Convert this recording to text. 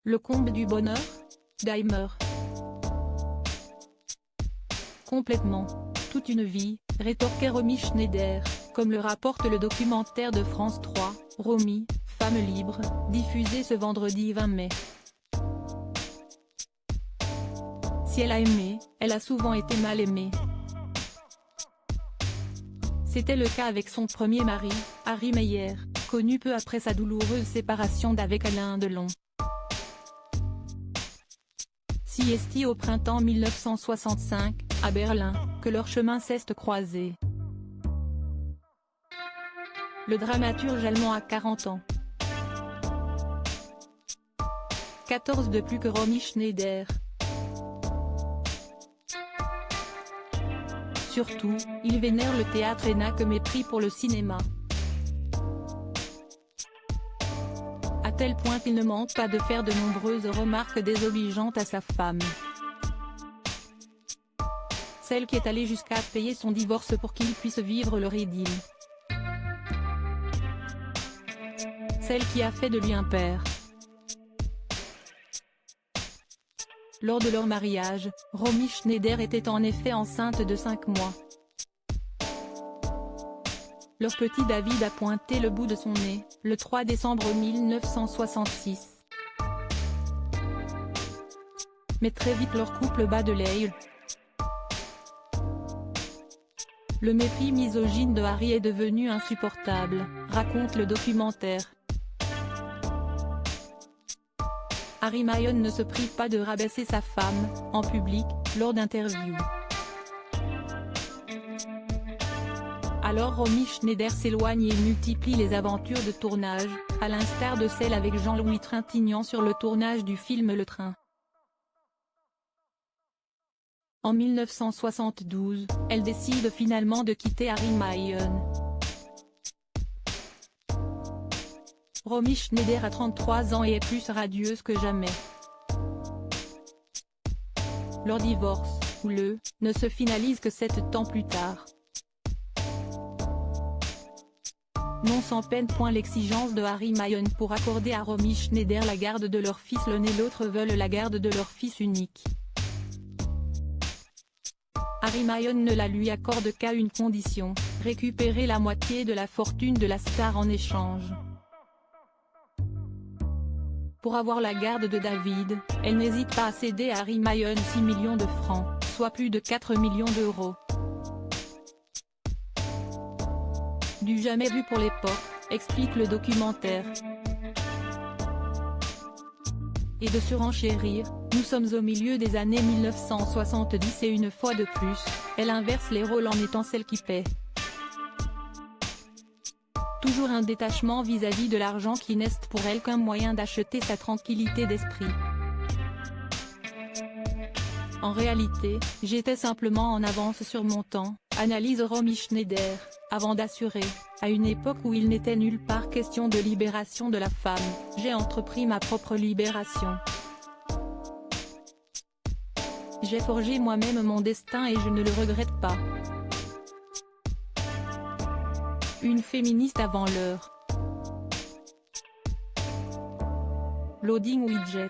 Le comble du bonheur? Dahmer. Complètement. Toute une vie, rétorquait Romy Schneider, comme le rapporte le documentaire de France 3, Romy, femme libre, diffusé ce vendredi 20 mai. Si elle a aimé, elle a souvent été mal aimée. C'était le cas avec son premier mari, Harry Meyer, connu peu après sa douloureuse séparation d'avec Alain Delon. Si est au printemps 1965, à Berlin, que leurs chemins cessent croisés. Le dramaturge allemand a 40 ans. 14 de plus que Romy Schneider. Surtout, il vénère le théâtre et n'a que mépris pour le cinéma. À tel point qu'il ne manque pas de faire de nombreuses remarques désobligeantes à sa femme. Celle qui est allée jusqu'à payer son divorce pour qu'il puisse vivre leur idylle. Celle qui a fait de lui un père. Lors de leur mariage, Romy Schneider était en effet enceinte de 5 mois. Leur petit David a pointé le bout de son nez, le 3 décembre 1966. Mais très vite leur couple bat de l'aile. Le mépris misogyne de Harry est devenu insupportable, raconte le documentaire. Harry Mayon ne se prive pas de rabaisser sa femme, en public, lors d'interviews. Alors Romy Schneider s'éloigne et multiplie les aventures de tournage, à l'instar de celle avec Jean-Louis Trintignant sur le tournage du film Le Train. En 1972, elle décide finalement de quitter Harry Mayon. Romy Schneider a 33 ans et est plus radieuse que jamais. Leur divorce, houleux, ne se finalise que 7 ans plus tard. Non sans peine. L'exigence de Harry Mayon pour accorder à Romy Schneider la garde de leur fils. L'un et l'autre veulent la garde de leur fils unique. Harry Mayon ne la lui accorde qu'à une condition, récupérer la moitié de la fortune de la star en échange. Pour avoir la garde de David, elle n'hésite pas à céder à Harry Mayon 6 millions de francs, soit plus de 4 millions d'euros. Du jamais vu pour l'époque, explique le documentaire. Et de surenchérir, nous sommes au milieu des années 1970 et une fois de plus, elle inverse les rôles en étant celle qui paie. Toujours un détachement vis-à-vis de l'argent qui n'est pour elle qu'un moyen d'acheter sa tranquillité d'esprit. En réalité, j'étais simplement en avance sur mon temps, analyse Romy Schneider, avant d'assurer, à une époque où il n'était nulle part question de libération de la femme, j'ai entrepris ma propre libération. J'ai forgé moi-même mon destin et je ne le regrette pas. Une féministe avant l'heure. Loading widget.